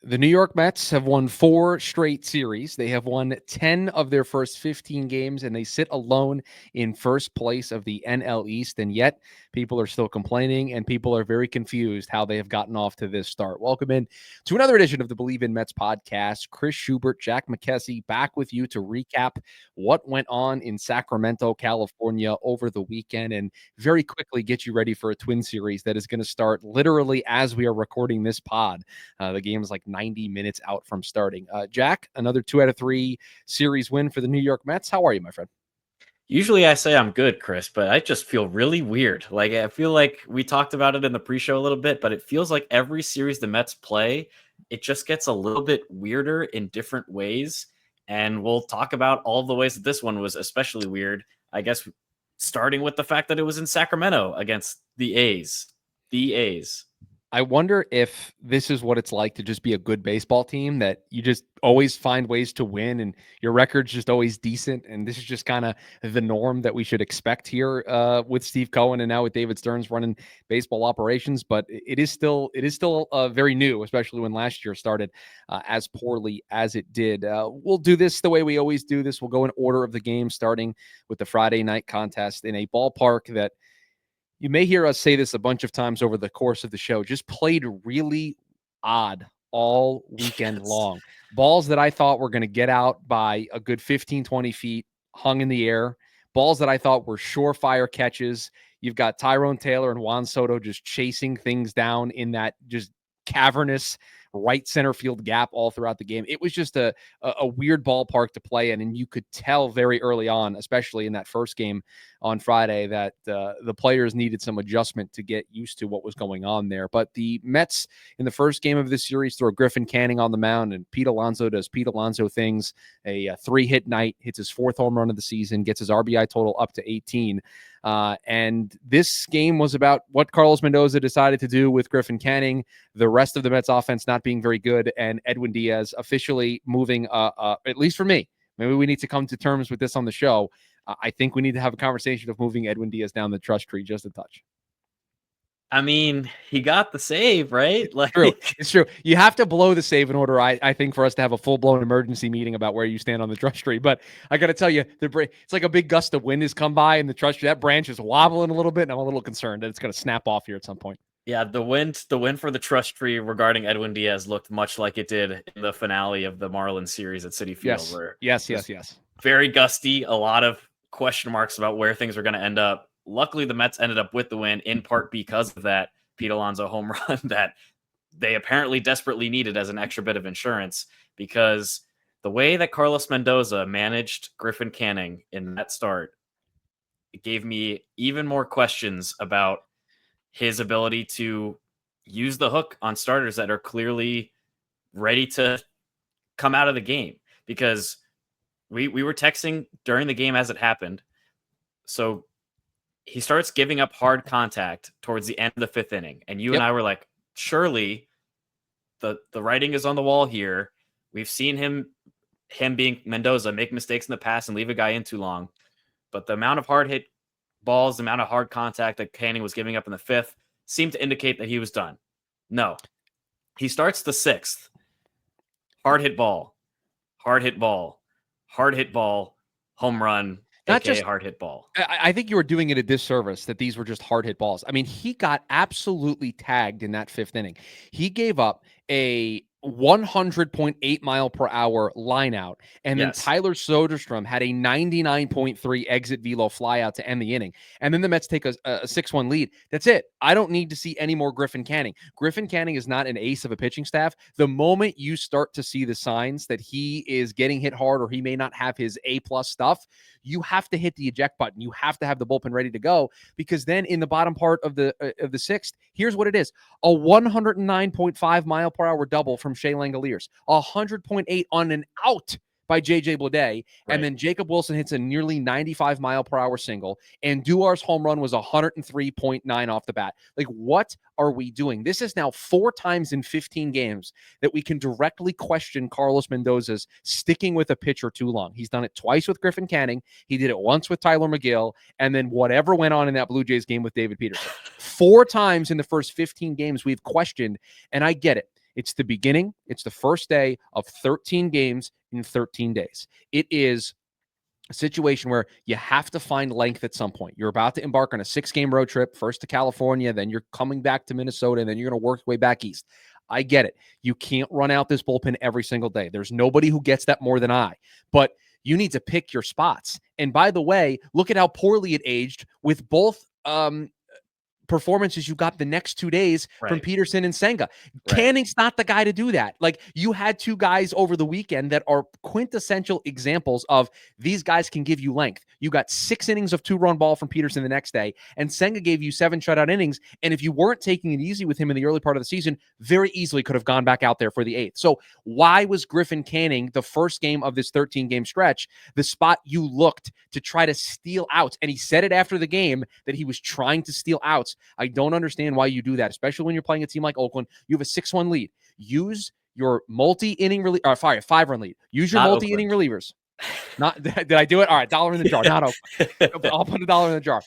The New York Mets have won 4 straight series. They have won 10 of their first 15 games, and they sit alone in first place of the NL East. And yet, people are still complaining, and people are very confused how they have gotten off to this start. Welcome in to another edition of the Bleav in Mets podcast. Chris Schubert, Jack McKessie, back with you to recap what went on in Sacramento, California over the weekend, and very quickly get you ready for a Twin series that is going to start literally as we are recording this pod. The game is like 90 minutes out from starting. Jack, another 2 out of 3 series win for the New York Mets. How are you, my friend? Usually I say I'm good, Chris, but I just feel really weird. Like, I feel like we talked about it in the pre-show a little bit, but it feels like every series the Mets play, it just gets a little bit weirder in different ways. And we'll talk about all the ways that this one was especially weird. I guess starting with the fact that it was in Sacramento against the A's. The A's. I wonder if this is what it's like to just be a good baseball team, that you just always find ways to win and your record's just always decent. And this is just kind of the norm that we should expect here with Steve Cohen and now with David Stearns running baseball operations. But it is still very new, especially when last year started as poorly as it did. We'll do this the way we always do this. We'll go in order of the game, starting with the Friday night contest in a ballpark that, you may hear us say this a bunch of times over the course of the show, just played really odd all weekend long. Balls that I thought were going to get out by a good 15, 20 feet hung in the air. Balls that I thought were surefire catches. You've got Tyrone Taylor and Juan Soto just chasing things down in that just cavernous right center field gap all throughout the game. It was just a weird ballpark to play in, and you could tell very early on, especially in that first game on Friday, that the players needed some adjustment to get used to what was going on there. But the Mets in the first game of this series throw Griffin Canning on the mound, and Pete Alonso does Pete Alonso things. A 3-hit night, hits his 4th home run of the season, gets his RBI total up to 18. And this game was about what Carlos Mendoza decided to do with Griffin Canning, the rest of the Mets offense not being very good, and Edwin Diaz officially moving, at least for me. Maybe we need to come to terms with this on the show. I think we need to have a conversation of moving Edwin Diaz down the trust tree just a touch. I mean, he got the save, right? Like, it's true. You have to blow the save in order, I think, for us to have a full-blown emergency meeting about where you stand on the trust tree. But I got to tell you, it's like a big gust of wind has come by, and the trust tree, that branch is wobbling a little bit, and I'm a little concerned that it's going to snap off here at some point. Yeah, the wind for the trust tree regarding Edwin Diaz looked much like it did in the finale of the Marlins series at Citi Field. Yes. Very gusty, a lot of question marks about where things are going to end up. Luckily, the Mets ended up with the win, in part because of that Pete Alonso home run that they apparently desperately needed as an extra bit of insurance, because the way that Carlos Mendoza managed Griffin Canning in that start, it gave me even more questions about his ability to use the hook on starters that are clearly ready to come out of the game, because we were texting during the game as it happened. So he starts giving up hard contact towards the end of the 5th inning. And you and I were like, surely the writing is on the wall here. We've seen him being Mendoza, make mistakes in the past and leave a guy in too long. But the amount of hard hit balls, the amount of hard contact that Canning was giving up in the 5th seemed to indicate that he was done. No. He starts the 6th. Hard hit ball, hard hit ball, hard hit ball, home run, not just hard hit ball. I think you were doing it a disservice that these were just hard hit balls. I mean, he got absolutely tagged in that 5th inning. He gave up a 100.8 mile per hour line out, and then Tyler Soderstrom had a 99.3 exit velo fly out to end the inning, and then the Mets take a 6-1 lead. That's it. I don't need to see any more Griffin Canning. Griffin Canning is not an ace of a pitching staff. The moment you start to see the signs that he is getting hit hard or he may not have his A+ stuff, you have to hit the eject button. You have to have the bullpen ready to go, because then in the bottom part of the 6th, here's what it is: a 109.5 mile per hour double from Shea Langoliers, 100.8 on an out by J.J. Bleav, and then Jacob Wilson hits a nearly 95 mile per hour single, and Duar's home run was 103.9 off the bat. Like, what are we doing? This is now 4 times in 15 games that we can directly question Carlos Mendoza's sticking with a pitcher too long. He's done it twice with Griffin Canning. He did it once with Tyler McGill, and then whatever went on in that Blue Jays game with David Peterson. 4 times in the first 15 games we've questioned, and I get it. It's the beginning. It's the first day of 13 games in 13 days. It is a situation where you have to find length at some point. You're about to embark on a 6-game road trip, first to California, then you're coming back to Minnesota, and then you're going to work your way back east. I get it. You can't run out this bullpen every single day. There's nobody who gets that more than I. But you need to pick your spots. And by the way, look at how poorly it aged with both performances you got the next 2 days from Peterson and Senga. Canning's not the guy to do that. Like, you had two guys over the weekend that are quintessential examples of these guys can give you length. You got 6 innings of 2-run ball from Peterson the next day, and Senga gave you 7 shutout innings. And if you weren't taking it easy with him in the early part of the season, very easily could have gone back out there for the 8th. So why was Griffin Canning, the first game of this 13-game stretch, the spot you looked to try to steal outs? And he said it after the game that he was trying to steal outs. I don't understand why you do that, especially when you're playing a team like Oakland. You have a 6-1 lead. Use your multi-inning 5-run lead. Use your multi-inning relievers. Not did I do it? All right, $1 in the jar. Not Oakland. I'll put $1 in the jar.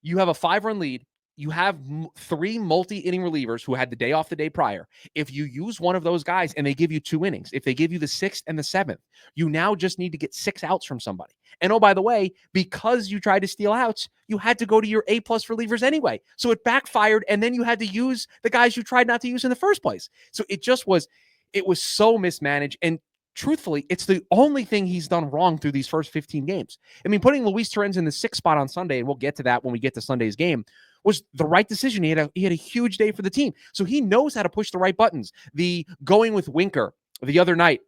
You have a 5-run lead. You have 3 multi-inning relievers who had the day off the day prior. If you use one of those guys and they give you 2 innings, if they give you the 6th and the 7th, you now just need to get 6 outs from somebody. And oh, by the way, because you tried to steal outs, you had to go to your A+ relievers anyway. So it backfired, and then you had to use the guys you tried not to use in the first place. So it was so mismanaged. And truthfully, it's the only thing he's done wrong through these first 15 games. I mean, putting Luis Torrens in the 6th spot on Sunday, and we'll get to that when we get to Sunday's game, was the right decision. He had a huge day for the team. So he knows how to push the right buttons. The going with Winker the other night,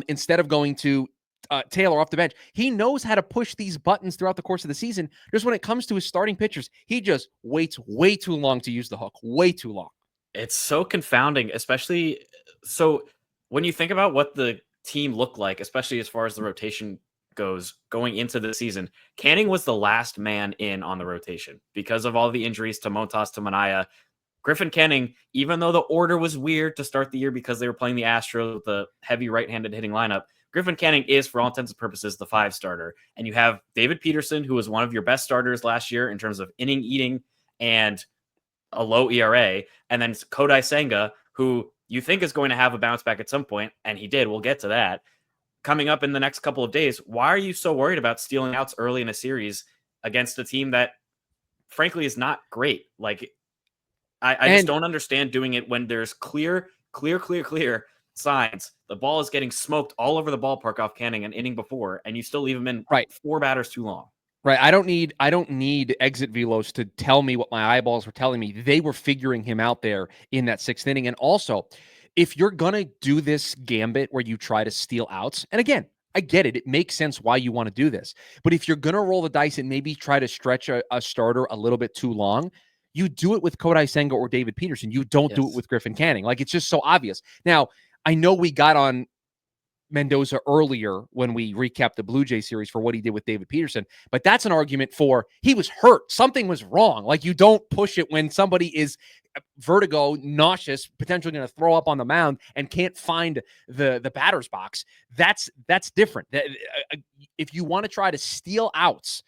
instead of going to Taylor off the bench, he knows how to push these buttons throughout the course of the season. Just when it comes to his starting pitchers, he just waits way too long to use the hook. Way too long. It's so confounding, especially so when you think about what the team looked like, especially as far as the rotation goes going into the season. Canning was the last man in on the rotation because of all the injuries to Montas, to Manaya. Griffin Canning, even though the order was weird to start the year because they were playing the Astros with the heavy right-handed hitting lineup, Griffin Canning is, for all intents and purposes, the 5 starter. And you have David Peterson, who was one of your best starters last year in terms of inning eating and a low ERA. And then Kodai Senga, who you think is going to have a bounce back at some point, and he did. We'll get to that. Coming up in the next couple of days, why are you so worried about stealing outs early in a series against a team that, frankly, is not great? Like, I just don't understand doing it when there's clear signs. The ball is getting smoked all over the ballpark off Canning an inning before, and you still leave him in 4 batters too long. Right. I don't need exit velos to tell me what my eyeballs were telling me. They were figuring him out there in that 6th inning. And also, if you're going to do this gambit where you try to steal outs, and again, I get it. It makes sense why you want to do this. But if you're going to roll the dice and maybe try to stretch a starter a little bit too long, you do it with Kodai Senga or David Peterson. You don't do it with Griffin Canning. Like, it's just so obvious. Now, I know we got on Mendoza earlier when we recapped the Blue Jay series for what he did with David Peterson, but that's an argument for he was hurt. Something was wrong. Like, you don't push it when somebody is vertigo, nauseous, potentially going to throw up on the mound and can't find the batter's box. That's different. If you want to try to steal outs,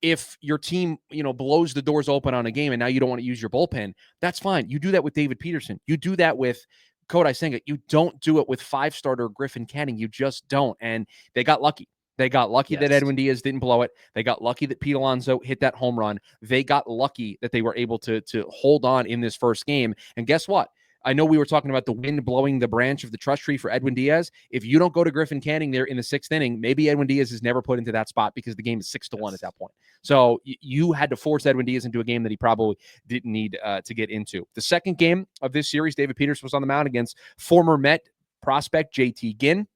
if your team, blows the doors open on a game and now you don't want to use your bullpen, that's fine. You do that with David Peterson. You do that with Kodai Senga. You don't do it with 5-starter Griffin Canning. You just don't. And they got lucky. They got lucky that Edwin Diaz didn't blow it. They got lucky that Pete Alonso hit that home run. They got lucky that they were able to hold on in this first game. And guess what? I know we were talking about the wind blowing the branch of the trust tree for Edwin Diaz. If you don't go to Griffin Canning there in the 6th inning, maybe Edwin Diaz is never put into that spot because the game is 6-1 at that point. So you had to force Edwin Diaz into a game that he probably didn't need to get into. The second game of this series, David Peterson was on the mound against former Met prospect JT Ginn.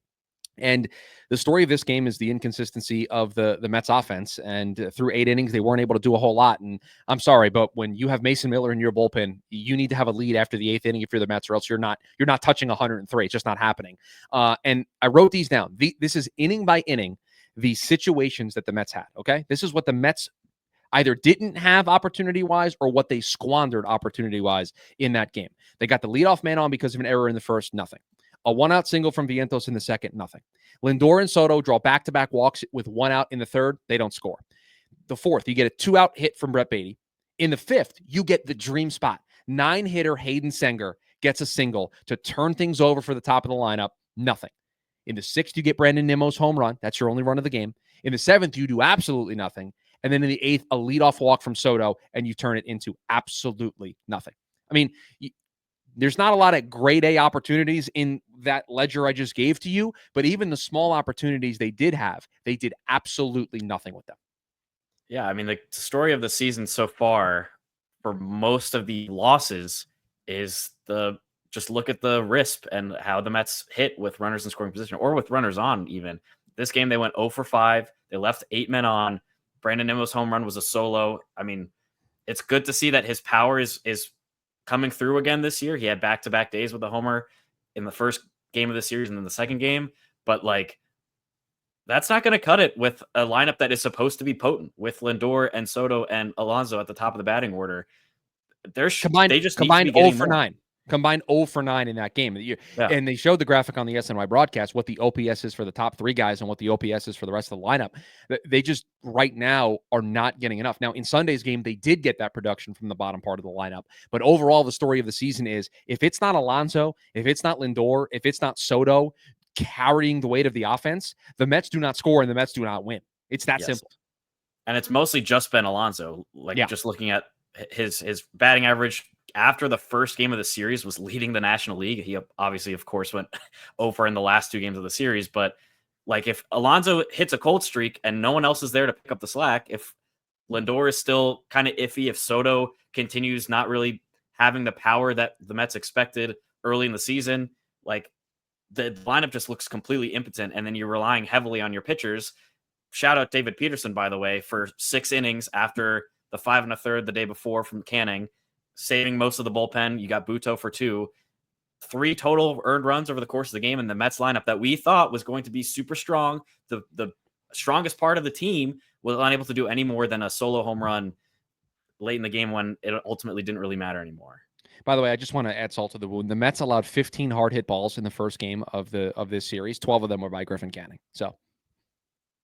And the story of this game is the inconsistency of the Mets offense. And through 8 innings, they weren't able to do a whole lot. And I'm sorry, but when you have Mason Miller in your bullpen, you need to have a lead after the 8th inning if you're the Mets, or else you're not touching 103. It's just not happening. And I wrote these down. This is inning by inning, the situations that the Mets had. Okay, this is what the Mets either didn't have opportunity-wise or what they squandered opportunity-wise in that game. They got the leadoff man on because of an error in the first, nothing. A 1-out single from Vientos in the second, nothing. Lindor and Soto draw back-to-back walks with 1 out in the third. They don't score. The fourth, you get a 2-out hit from Brett Beatty. In the fifth, you get the dream spot. 9-hitter Hayden Senger gets a single to turn things over for the top of the lineup. Nothing. In the 6th, you get Brandon Nimmo's home run. That's your only run of the game. In the 7th, you do absolutely nothing. And then in the 8th, a leadoff walk from Soto, and you turn it into absolutely nothing. I mean, there's not a lot of grade A opportunities in that ledger I just gave to you, but even the small opportunities they did have, they did absolutely nothing with them. Yeah, I mean, the story of the season so far for most of the losses is just look at the RISP and how the Mets hit with runners in scoring position or with runners on even. This game, they went 0 for 5. They left 8 men on. Brandon Nimmo's home run was a solo. I mean, it's good to see that his power is coming through again this year. He had back-to-back days with a homer in the first game of the series and then the second game. But, like, that's not going to cut it with a lineup that is supposed to be potent with Lindor and Soto and Alonso at the top of the batting order. They just need to be getting 0 for more. 9. Combined 0 for 9 in that game. Yeah. And they showed the graphic on the SNY broadcast, what the OPS is for the top 3 guys and what the OPS is for the rest of the lineup. They just right now are not getting enough. Now, in Sunday's game, they did get that production from the bottom part of the lineup. But overall, the story of the season is if it's not Alonso, if it's not Lindor, if it's not Soto carrying the weight of the offense, the Mets do not score and the Mets do not win. It's that simple. And it's mostly just been Alonso. Just looking at his batting average after the first game of the series was leading the National League. He obviously, of course, went over in the last 2 games of the series. But like if Alonso hits a cold streak and no one else is there to pick up the slack, if Lindor is still kind of iffy, if Soto continues not really having the power that the Mets expected early in the season, like the lineup just looks completely impotent. And then you're relying heavily on your pitchers. Shout out David Peterson, by the way, for 6 innings after the 5 1/3 the day before from Canning, saving most of the bullpen. You got Buto for 2, 3 total earned runs over the course of the game. And the Mets lineup that we thought was going to be super strong, the strongest part of the team, was unable to do any more than a solo home run late in the game when it ultimately didn't really matter anymore. By the way, I just want to add salt to the wound. The Mets allowed 15 hard hit balls in the first game of this series. 12 of them were by Griffin Canning. So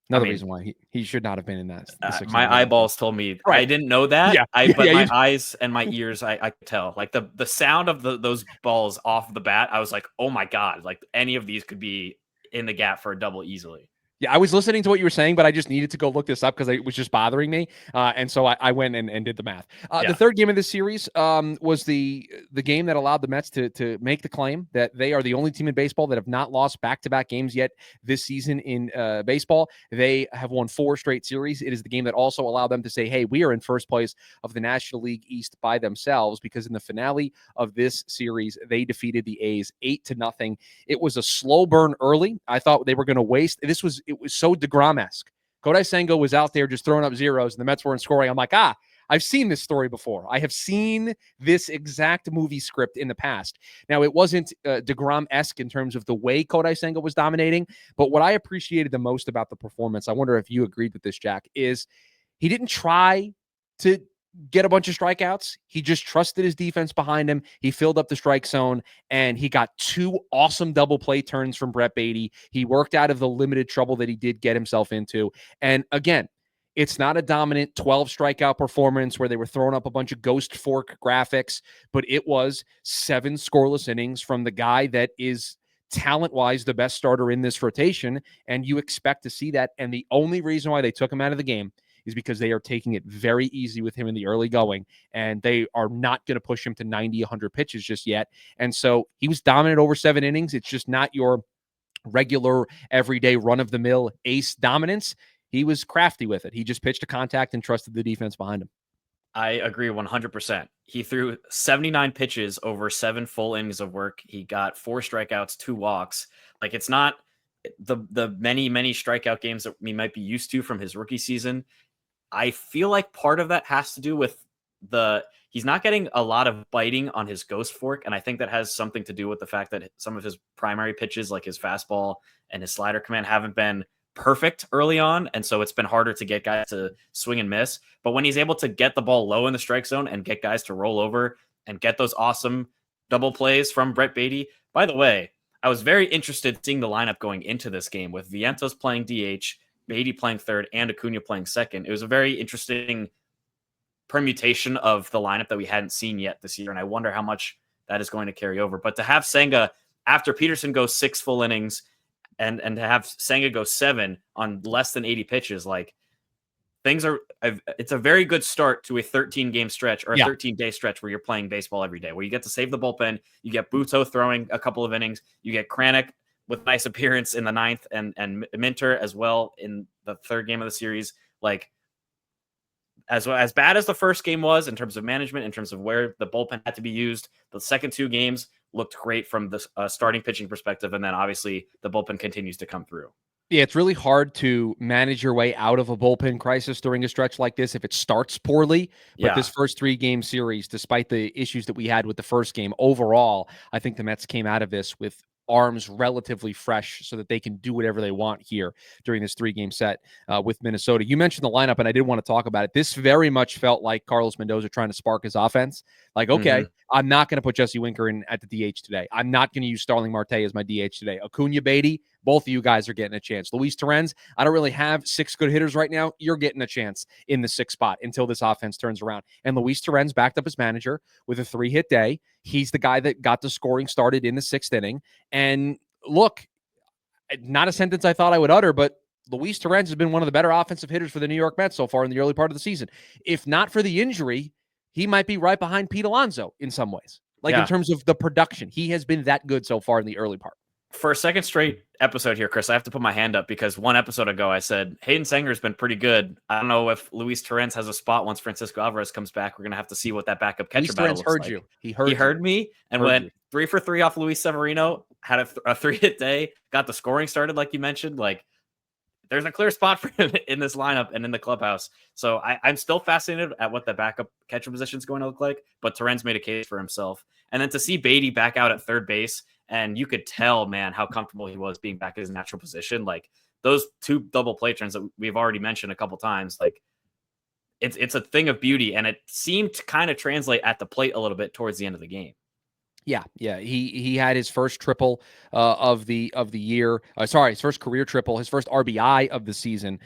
another reason why he should not have been in that. My eyeballs told me. Right. I didn't know that. Yeah. But my eyes and my ears, I could tell. Like the sound of those balls off the bat, I was like, oh my God, like any of these could be in the gap for a double easily. Yeah, I was listening to what you were saying, but I just needed to go look this up because it was just bothering me. And so I went and did the math. The third game of this series was the game that allowed the Mets to make the claim that they are the only team in baseball that have not lost back-to-back games yet this season in baseball. They have won 4 straight series. It is the game that also allowed them to say, hey, we are in first place of the National League East by themselves, because in the finale of this series, they defeated the A's 8-0. It was a slow burn early. I thought they were going to waste. It was so DeGrom-esque. Kodai Senga was out there just throwing up zeros, and the Mets weren't scoring. I'm like, I've seen this story before. I have seen this exact movie script in the past. Now, it wasn't DeGrom-esque in terms of the way Kodai Senga was dominating, but what I appreciated the most about the performance, I wonder if you agreed with this, Jack, is he didn't try to get a bunch of strikeouts. He just trusted his defense behind him. He filled up the strike zone, and he got 2 awesome double play turns from Brett Beatty. He worked out of the limited trouble that he did get himself into. And again, it's not a dominant 12 strikeout performance where they were throwing up a bunch of ghost fork graphics, but it was 7 scoreless innings from the guy that is talent-wise the best starter in this rotation, and you expect to see that. And the only reason why they took him out of the game is because they are taking it very easy with him in the early going, and they are not going to push him to 90, 100 pitches just yet. And so he was dominant over 7 innings. It's just not your regular, everyday, run-of-the-mill ace dominance. He was crafty with it. He just pitched to contact and trusted the defense behind him. I agree 100%. He threw 79 pitches over 7 full innings of work. He got 4 strikeouts, 2 walks. Like, it's not the many strikeout games that we might be used to from his rookie season. I feel like part of that has to do with he's not getting a lot of biting on his ghost fork. And I think that has something to do with the fact that some of his primary pitches, like his fastball and his slider command, haven't been perfect early on. And so it's been harder to get guys to swing and miss. But when he's able to get the ball low in the strike zone and get guys to roll over and get those awesome double plays from Brett Beatty. By the way, I was very interested in seeing the lineup going into this game with Vientos playing DH, Beatty playing third, and Acuna playing second. It was a very interesting permutation of the lineup that we hadn't seen yet this year, and I wonder how much that is going to carry over. But to have Senga, after Peterson goes 6 full innings, and to have Senga go 7 on less than 80 pitches, like, it's a very good start to a 13-game stretch or a 13-day stretch where you're playing baseball every day, where you get to save the bullpen. You get Buto throwing a couple of innings. You get Kranick with nice appearance in the 9th, and Minter as well in the 3rd game of the series. Like, as bad as the first game was in terms of management, in terms of where the bullpen had to be used, the second 2 games looked great from the starting pitching perspective. And then obviously the bullpen continues to come through. Yeah, it's really hard to manage your way out of a bullpen crisis during a stretch like this if it starts poorly. But this first 3-game series, despite the issues that we had with the first game, overall, I think the Mets came out of this with arms relatively fresh so that they can do whatever they want here during this 3-game set with Minnesota. You mentioned the lineup, and I did want to talk about it. This very much felt like Carlos Mendoza trying to spark his offense. Like, okay, I'm not going to put Jesse Winker in at the DH today. I'm not going to use Starling Marte as my DH today. Acuna, Beatty, both of you guys are getting a chance. Luis Torrens, I don't really have 6 good hitters right now. You're getting a chance in the 6th spot until this offense turns around. And Luis Torrens backed up his manager with a 3-hit day. He's the guy that got the scoring started in the 6th inning. And look, not a sentence I thought I would utter, but Luis Torrens has been one of the better offensive hitters for the New York Mets so far in the early part of the season. If not for the injury, he might be right behind Pete Alonso in some ways. Like, in terms of the production, he has been that good so far in the early part. For a second straight episode here, Chris, I have to put my hand up because one episode ago I said Hayden Sanger's been pretty good. I don't know if Luis Torrens has a spot once Francisco Alvarez comes back. We're going to have to see what that backup catcher battle looks like. He heard me and went 3 for 3 off Luis Severino, had a 3-hit day, got the scoring started like you mentioned. Like, there's a clear spot for him in this lineup and in the clubhouse. So I'm still fascinated at what the backup catcher position is going to look like, but Torrens made a case for himself. And then to see Beatty back out at 3rd base, and you could tell, man, how comfortable he was being back in his natural position. Like, those 2 double play turns that we've already mentioned a couple times, like, it's a thing of beauty, and it seemed to kind of translate at the plate a little bit towards the end of the game. Yeah. He had his first triple of the year. His first career triple, his first RBI of the season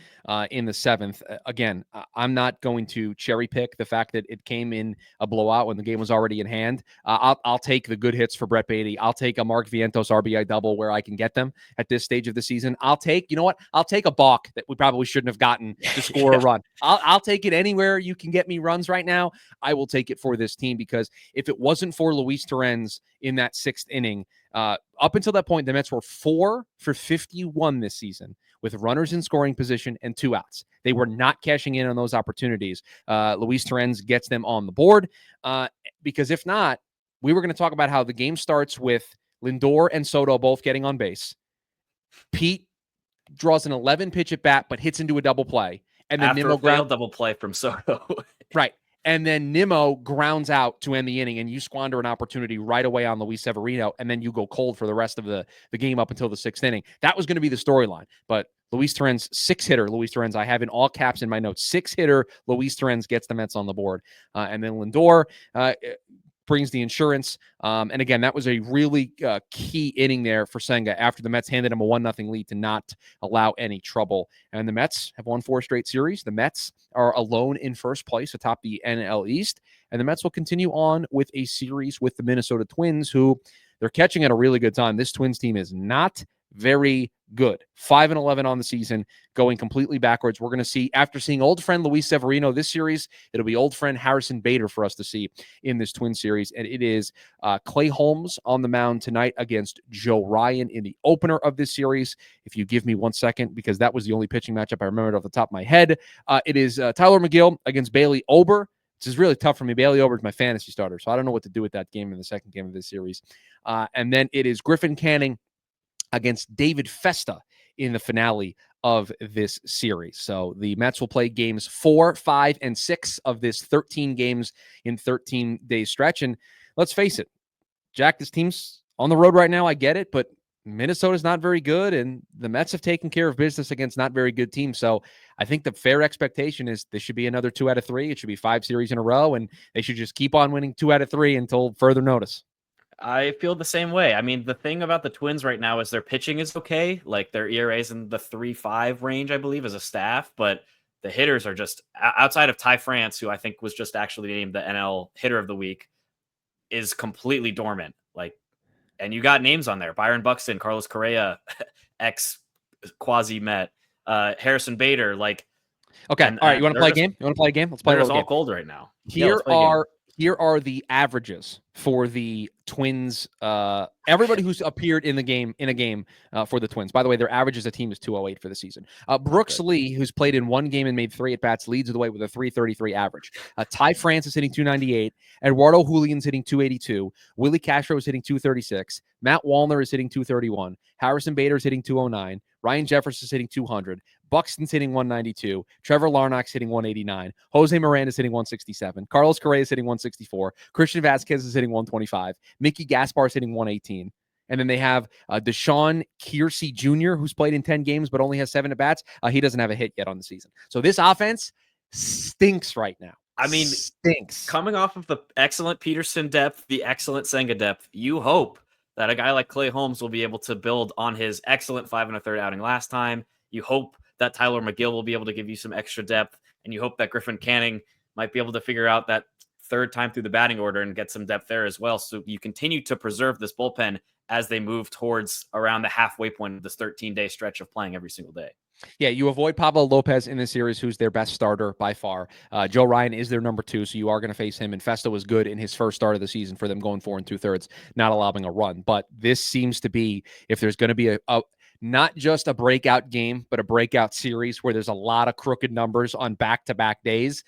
in the 7th. Again, I'm not going to cherry pick the fact that it came in a blowout when the game was already in hand. I'll take the good hits for Brett Beatty. I'll take a Mark Vientos RBI double where I can get them at this stage of the season. I'll take a balk that we probably shouldn't have gotten to score a run. I'll take it anywhere you can get me runs right now. I will take it for this team, because if it wasn't for Luis Torrens in that 6th inning, up until that point, the Mets were 4 for 51 this season with runners in scoring position and 2 outs. They were not cashing in on those opportunities. Luis Torrens gets them on the board, because if not, we were going to talk about how the game starts with Lindor and Soto both getting on base. Pete draws an 11-pitch at bat, but hits into a double play. And then After Nimmo a failed double play from Soto. Right. And then Nimmo grounds out to end the inning, and you squander an opportunity right away on Luis Severino, and then you go cold for the rest of the game up until the 6th inning. That was going to be the storyline. But Luis Torrens, 6-hitter Luis Torrens, I have in all caps in my notes, 6-hitter Luis Torrens gets the Mets on the board. And then Lindor brings the insurance. And again, that was a really key inning there for Senga after the Mets handed him a 1-0 lead to not allow any trouble. And the Mets have won 4 straight series. The Mets are alone in first place atop the NL East. And the Mets will continue on with a series with the Minnesota Twins, who they're catching at a really good time. This Twins team is not very good. 5-11 on the season, going completely backwards. We're going to see, after seeing old friend Luis Severino this series, it'll be old friend Harrison Bader for us to see in this Twin series. And it is Clay Holmes on the mound tonight against Joe Ryan in the opener of this series. If you give me 1 second, because that was the only pitching matchup I remembered off the top of my head. It is Tyler McGill against Bailey Ober. This is really tough for me. Bailey Ober is my fantasy starter, so I don't know what to do with that game in the second game of this series. And then it is Griffin Canning against David Festa in the finale of this series. So the Mets will play games 4, 5, and 6 of this 13 games in 13-day stretch. And let's face it, Jack, this team's on the road right now. I get it, but Minnesota's not very good, and the Mets have taken care of business against not very good teams. So I think the fair expectation is this should be another 2 out of 3. It should be 5 series in a row, and they should just keep on winning 2 out of 3 until further notice. I feel the same way. I mean, the thing about the Twins right now is their pitching is okay. Like, their ERA's in the 3.5 range, I believe, as a staff, but the hitters are just outside of Ty France, who I think was just actually named the NL Hitter of the Week. is completely dormant. Like, and you got names on there: Byron Buxton, Carlos Correa, ex quasi Met, Harrison Bader. Like, Okay. and All right. You want to they're play a just game? You want to play a game? Let's play a they're just little all game. cold right now. Yeah, let's Here play a game. here are the averages for the Twins. Everybody who's appeared in a game for the Twins. By the way, their average as a team is 208 for the season. Brooks Lee, who's played in one game and made 3 at-bats, leads the way with a 333 average. Ty France is hitting 298. Eduardo Julian's hitting 282. Willie Castro is hitting 236. Matt Wallner is hitting 231. Harrison Bader is hitting 209. Ryan Jeffers is hitting 200. Buxton's hitting 192. Trevor Larnock's hitting 189. Jose Miranda's hitting 167. Carlos Correa is hitting 164. Christian Vasquez is hitting 125. Mickey Gaspar's hitting 118. And then they have Deshaun Kiersey Jr., who's played in 10 games but only has 7 at-bats. He doesn't have a hit yet on the season. So this offense stinks right now. I mean, stinks. Coming off of the excellent Peterson depth, the excellent Senga depth, you hope that a guy like Clay Holmes will be able to build on his excellent 5 1/3 outing last time. You hope that Tyler McGill will be able to give you some extra depth, and you hope that Griffin Canning might be able to figure out that third time through the batting order and get some depth there as well. So you continue to preserve this bullpen as they move towards around the halfway point of this 13-day stretch of playing every single day. Yeah, you avoid Pablo Lopez in this series, who's their best starter by far. Joe Ryan is their number 2, so you are going to face him. And Festo was good in his first start of the season for them, going 4 2/3, not allowing a run. But this seems to be, if there's going to be a not just a breakout game, but a breakout series where there's a lot of crooked numbers on back-to-back days,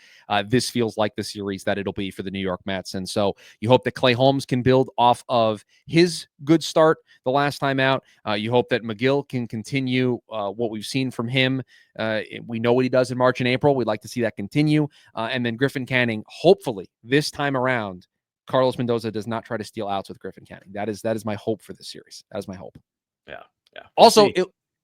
this feels like the series that it'll be for the New York Mets. And so you hope that Clay Holmes can build off of his good start the last time out. You hope that McGill can continue what we've seen from him. We know what he does in March and April. We'd like to see that continue. And then Griffin Canning, hopefully this time around, Carlos Mendoza does not try to steal outs with Griffin Canning. That is my hope for this series. That is my hope. Yeah. Yeah. Also,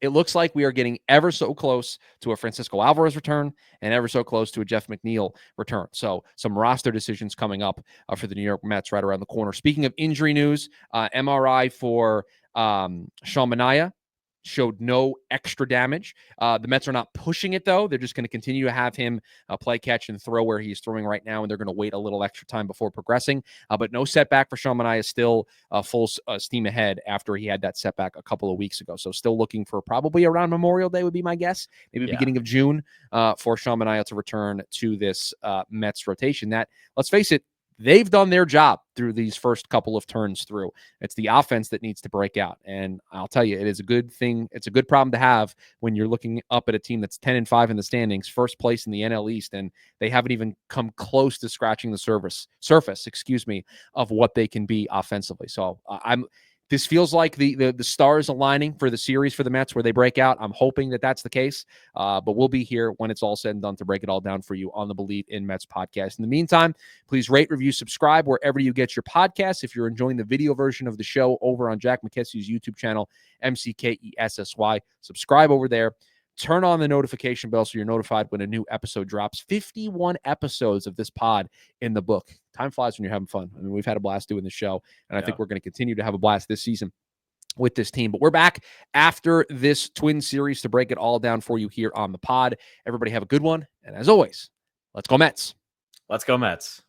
it looks like we are getting ever so close to a Francisco Alvarez return and ever so close to a Jeff McNeil return. So some roster decisions coming up for the New York Mets right around the corner. Speaking of injury news, MRI for Sean Manaea showed no extra damage. The Mets are not pushing it, though. They're just going to continue to have him play, catch, and throw where he's throwing right now, and they're going to wait a little extra time before progressing. But no setback for Sean Manaea, still full steam ahead after he had that setback a couple of weeks ago. So still looking for probably around Memorial Day would be my guess, maybe beginning of June for Sean Manaea to return to this Mets rotation. That, let's face it, they've done their job through these first couple of turns through. It's the offense that needs to break out. And I'll tell you, it is a good thing. It's a good problem to have when you're looking up at a team that's 10-5 in the standings, first place in the NL East, and they haven't even come close to scratching the surface, of what they can be offensively. So this feels like the stars aligning for the series for the Mets where they break out. I'm hoping that that's the case, but we'll be here when it's all said and done to break it all down for you on the Bleav in Mets podcast. In the meantime, please rate, review, subscribe wherever you get your podcasts. If you're enjoying the video version of the show over on Jack McKessie's YouTube channel, MCKESSY, subscribe over there. Turn on the notification bell so you're notified when a new episode drops. 51 episodes of this pod in the book. Time flies when you're having fun. I mean, we've had a blast doing the show, and I think we're going to continue to have a blast this season with this team. But we're back after this Twin series to break it all down for you here on the pod. Everybody have a good one. And as always, let's go Mets. Let's go Mets.